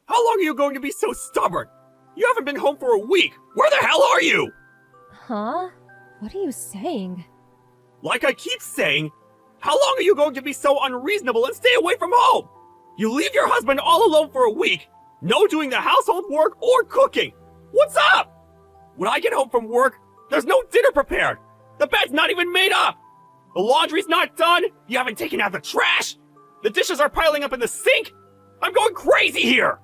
How long are you going to be so stubborn? You haven't been home for a week. Where the hell are you? Huh? What are you saying? Like I keep saying, how long are you going to be so unreasonable and stay away from home? You leave your husband all alone for a week, no doing the household work or cooking. What's up? When I get home from work, there's no dinner prepared. The bed's not even made up. The laundry's not done. You haven't taken out the trash. The dishes are piling up in the sink. I'm going crazy here.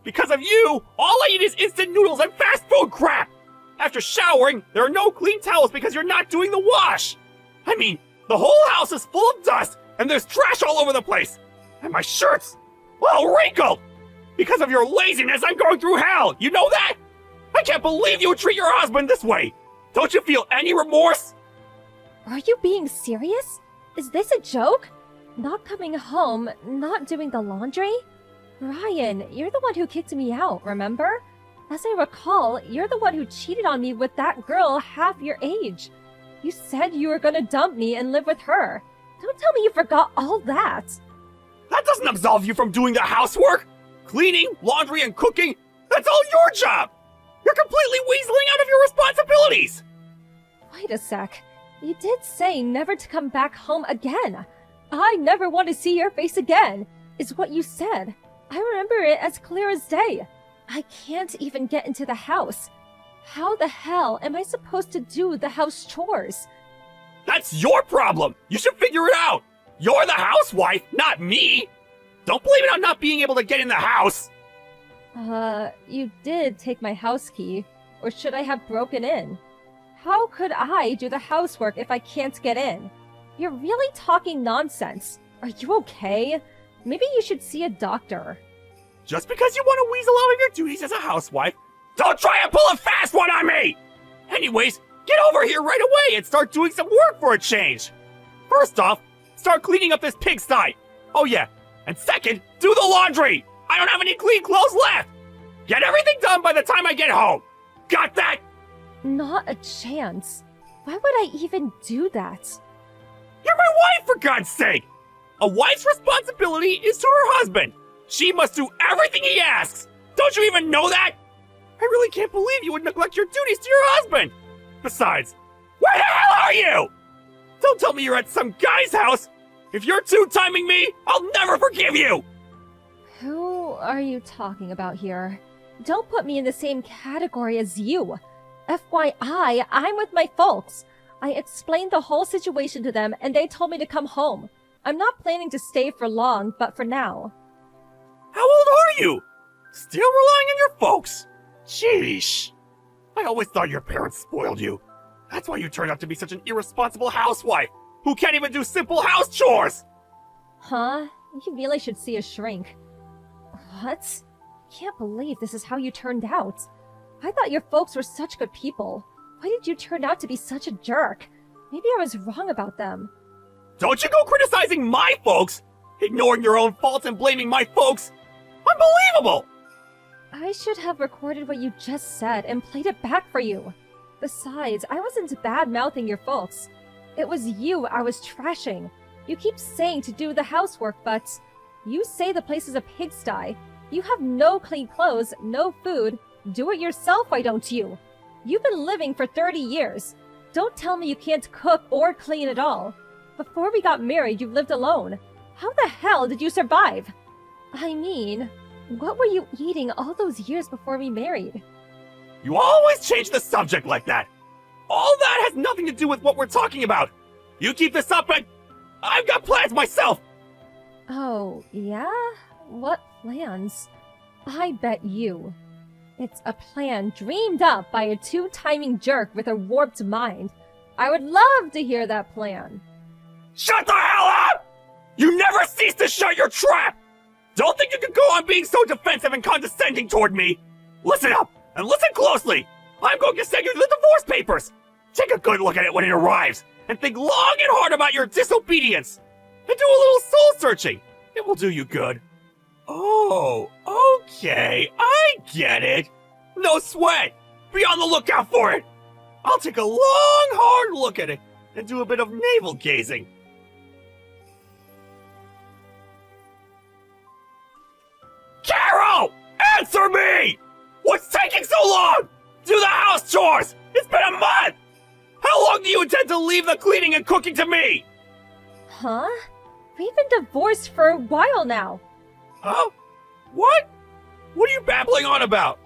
Because of you, all I eat is instant noodles and fast food crap. After showering, there are no clean towels because you're not doing the wash. I mean, the whole house is full of dust and there's trash all over the place. And my shirt's all wrinkled. Because of your laziness, I'm going through hell. You know that? I can't believe you treat your husband this way. Don't you feel any remorse? Are you being serious? Is this a joke? Not coming home, not doing the laundry? Ryan, you're the one who kicked me out, remember? As I recall, you're the one who cheated on me with that girl half your age. You said you were gonna dump me and live with her. Don't tell me you forgot all that. That doesn't absolve you from doing the housework. Cleaning, laundry, and cooking, that's all your job. You're completely weaseling out of your responsibilities. Wait a sec. You did say never to come back home again. I never want to see your face again, is what you said. I remember it as clear as day. I can't even get into the house. How the hell am I supposed to do the house chores? That's your problem. You should figure it out. You're the housewife, not me. Don't blame it on not being able to get in the house. You did take my house key. Or should I have broken in? How could I do the housework if I can't get in? You're really talking nonsense. Are you okay? Maybe you should see a doctor. Just because you want to weasel out of your duties as a housewife, don't try and pull a fast one on me! Anyways, get over here right away and start doing some work for a change. First off, start cleaning up this pigsty. Oh yeah, and second, do the laundry. I don't have any clean clothes left. Get everything done by the time I get home. Got that? Not a chance. Why would I even do that? You're my wife, for God's sake! A wife's responsibility is to her husband. She must do everything he asks. Don't you even know that? I really can't believe you would neglect your duties to your husband. Besides, where the hell are you? Don't tell me you're at some guy's house. If you're two-timing me, I'll never forgive you. Who are you talking about here? Don't put me in the same category as you. FYI, I'm with my folks. I explained the whole situation to them and they told me to come home. I'm not planning to stay for long, but for now. How old are you? Still relying on your folks? Sheesh. I always thought your parents spoiled you. That's why you turned out to be such an irresponsible housewife who can't even do simple house chores. Huh? You really should see a shrink. What? Can't believe this is how you turned out. I thought your folks were such good people. Why did you turn out to be such a jerk? Maybe I was wrong about them. Don't you go criticizing my folks! Ignoring your own faults and blaming my folks! Unbelievable! I should have recorded what you just said and played it back for you. Besides, I wasn't bad-mouthing your folks. It was you I was trashing. You keep saying to do the housework, but you say the place is a pigsty. You have no clean clothes, no food. Do it yourself, why don't you? You've been living for 30 years. Don't tell me you can't cook or clean at all. Before we got married, you lived alone. How the hell did you survive? I mean, what were you eating all those years before we married? You always change the subject like that. All that has nothing to do with what we're talking about. You keep this up and I've got plans myself. Oh, yeah? What plans? I bet you. It's a plan dreamed up by a two-timing jerk with a warped mind. I would love to hear that plan. Shut the hell up! You never cease to shut your trap! Don't think you can go on being so defensive and condescending toward me! Listen up, and listen closely! I'm going to send you the divorce papers! Take a good look at it when it arrives, and think long and hard about your disobedience! And do a little soul-searching! It will do you good. Oh, okay, I get it! No sweat! Be on the lookout for it! I'll take a long, hard look at it, and do a bit of navel-gazing. Carol! Answer me! What's taking so long? Do the house chores! It's been a month! How long do you intend to leave the cleaning and cooking to me? Huh? We've been divorced for a while now. Huh? What? What are you babbling on about?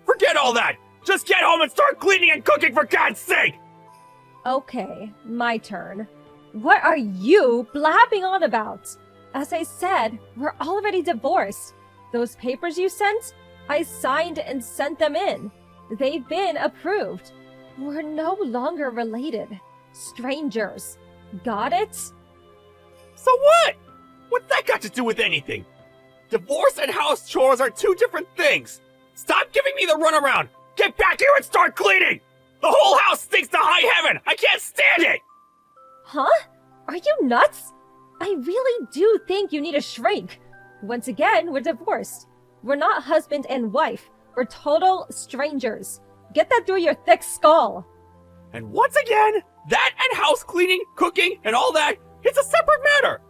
Forget all that! Just get home and start cleaning and cooking for God's sake! Okay, my turn. What are you blabbing on about? As I said, we're already divorced. Those papers you sent, I signed and sent them in. They've been approved. We're no longer related. Strangers. Got it? So what? What's that got to do with anything? Divorce and house chores are two different things. Stop giving me the runaround. Get back here and start cleaning! The whole house stinks to high heaven! I can't stand it! Huh? Are you nuts? I really do think you need a shrink. Once again, we're divorced. We're not husband and wife. We're total strangers. Get that through your thick skull. And once again, that and house cleaning, cooking, and all that, it's a separate matter.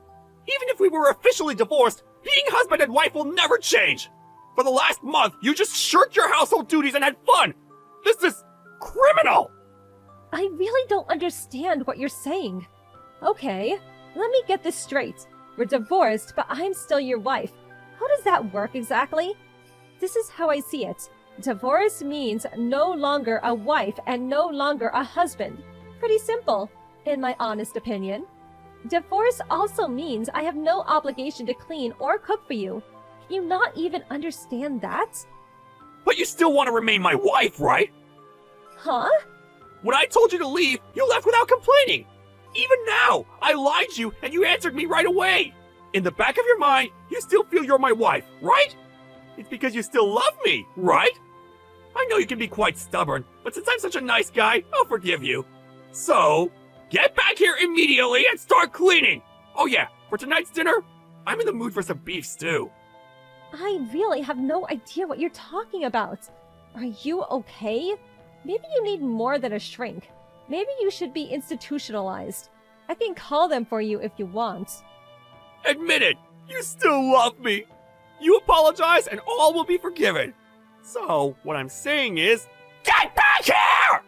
Even if we were officially divorced, being husband and wife will never change. For the last month, you just shirked your household duties and had fun. This is criminal. I really don't understand what you're saying. Okay, let me get this straight. We're divorced, but I'm still your wife. How does that work exactly? This is how I see it. Divorce means no longer a wife and no longer a husband. Pretty simple, in my honest opinion. Divorce also means I have no obligation to clean or cook for you. Can you not even understand that? But you still want to remain my wife, right? Huh? When I told you to leave, you left without complaining. Even now, I lied to you and you answered me right away. In the back of your mind, you still feel you're my wife, right? It's because you still love me, right? I know you can be quite stubborn, but since I'm such a nice guy, I'll forgive you. So, get back here immediately and start cleaning! Oh yeah, for tonight's dinner, I'm in the mood for some beef stew. I really have no idea what you're talking about. Are you okay? Maybe you need more than a shrink. Maybe you should be institutionalized. I can call them for you if you want. Admit it! You still love me! You apologize and all will be forgiven. So, what I'm saying is, get back here!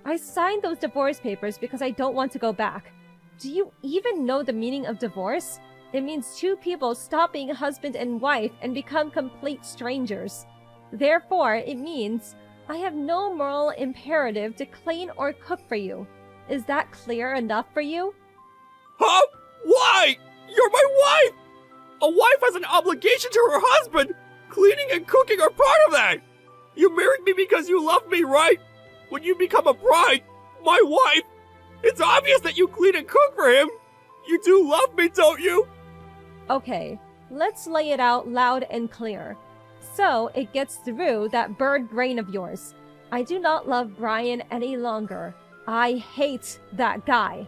I signed those divorce papers because I don't want to go back. Do you even know the meaning of divorce? It means two people stop being husband and wife and become complete strangers. Therefore, it means I have no moral imperative to clean or cook for you. Is that clear enough for you? Huh? Why? You're my wife! A wife has an obligation to her husband! Cleaning and cooking are part of that! You married me because you love me, right? When you become a bride, my wife, it's obvious that you clean and cook for him! You do love me, don't you? Okay, let's lay it out loud and clear. So it gets through that bird brain of yours. I do not love Brian any longer. I hate that guy.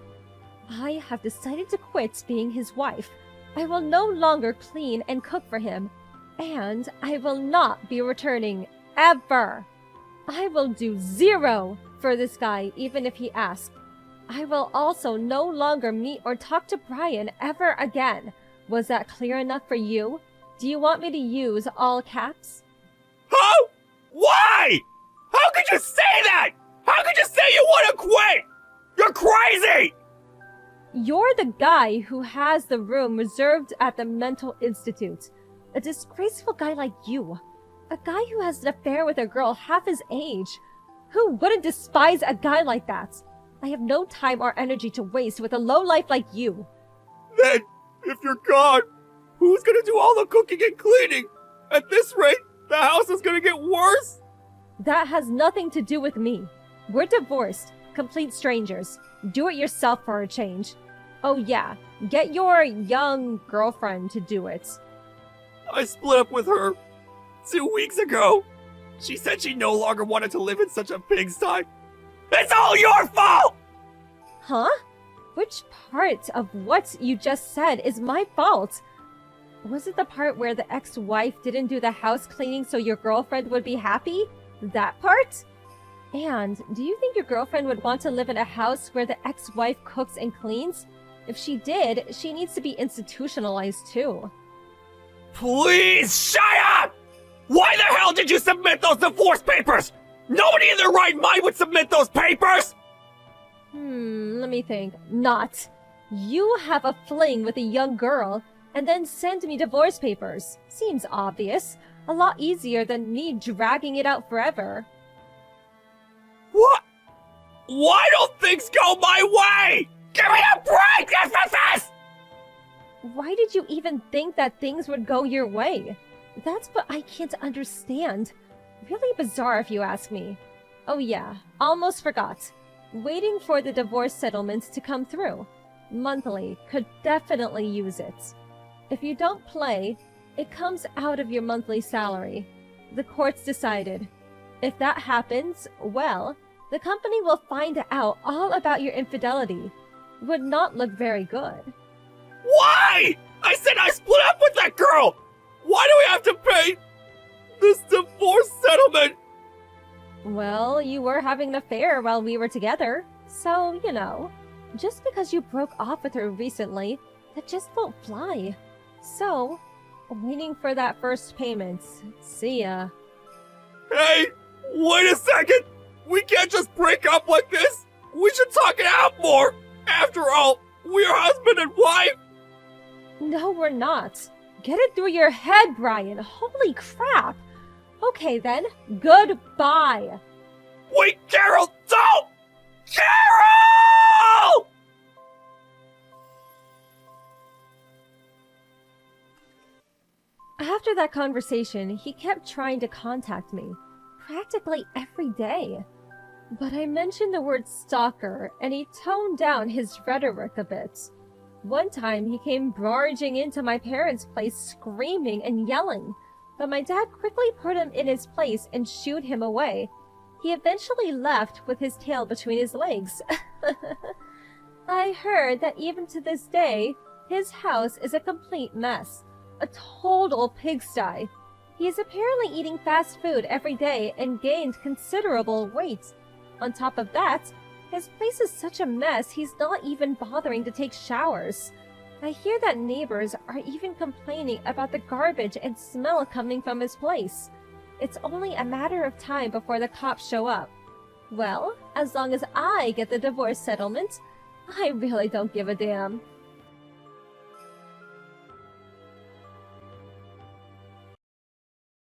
I have decided to quit being his wife. I will no longer clean and cook for him. And I will not be returning, ever. I will do 0 for this guy, even if he asks. I will also no longer meet or talk to Brian ever again. Was that clear enough for you? Do you want me to use all caps? How? Why? How could you say that? How could you say you want to quit? You're crazy! You're the guy who has the room reserved at the mental institute. A disgraceful guy like you. A guy who has an affair with a girl half his age. Who wouldn't despise a guy like that? I have no time or energy to waste with a lowlife like you. Then, if you're gone, who's gonna do all the cooking and cleaning? At this rate, the house is gonna get worse? That has nothing to do with me. We're divorced, complete strangers. Do it yourself for a change. Oh yeah, get your young girlfriend to do it. I split up with her 2 weeks ago. She said she no longer wanted to live in such a pigsty. It's all your fault! Huh? Which part of what you just said is my fault? Was it the part where the ex-wife didn't do the house cleaning so your girlfriend would be happy? That part? And do you think your girlfriend would want to live in a house where the ex-wife cooks and cleans? If she did, she needs to be institutionalized too. Please shut up! Why the did you submit those divorce papers? Nobody in their right mind would submit those papers! Let me think. Not. You have a fling with a young girl, and then send me divorce papers. Seems obvious. A lot easier than me dragging it out forever. What? Why don't things go my way? Give me a break, this! Why did you even think that things would go your way? That's what I can't understand. Really bizarre if you ask me. Oh yeah, almost forgot. Waiting for the divorce settlements to come through. Monthly could definitely use it. If you don't play, it comes out of your monthly salary. The courts decided. If that happens, well, the company will find out all about your infidelity. Would not look very good. Why? I said I split up with that girl! Why do we have to pay this divorce settlement? Well, you were having an affair while we were together, so, you know. Just because you broke off with her recently, that just won't fly. So, waiting for that first payment. See ya. Hey, wait a second! We can't just break up like this! We should talk it out more! After all, we're husband and wife! No, we're not. Get it through your head, Brian. Holy crap! Okay then, goodbye! Wait, Carol, don't! Carol! After that conversation, he kept trying to contact me, practically every day. But I mentioned the word stalker, and he toned down his rhetoric a bit. One time, he came barging into my parents' place screaming and yelling, but my dad quickly put him in his place and shooed him away. He eventually left with his tail between his legs. I heard that even to this day, his house is a complete mess. A total pigsty. He is apparently eating fast food every day and gained considerable weight. On top of that, his place is such a mess he's not even bothering to take showers. I hear that neighbors are even complaining about the garbage and smell coming from his place. It's only a matter of time before the cops show up. Well, as long as I get the divorce settlement, I really don't give a damn.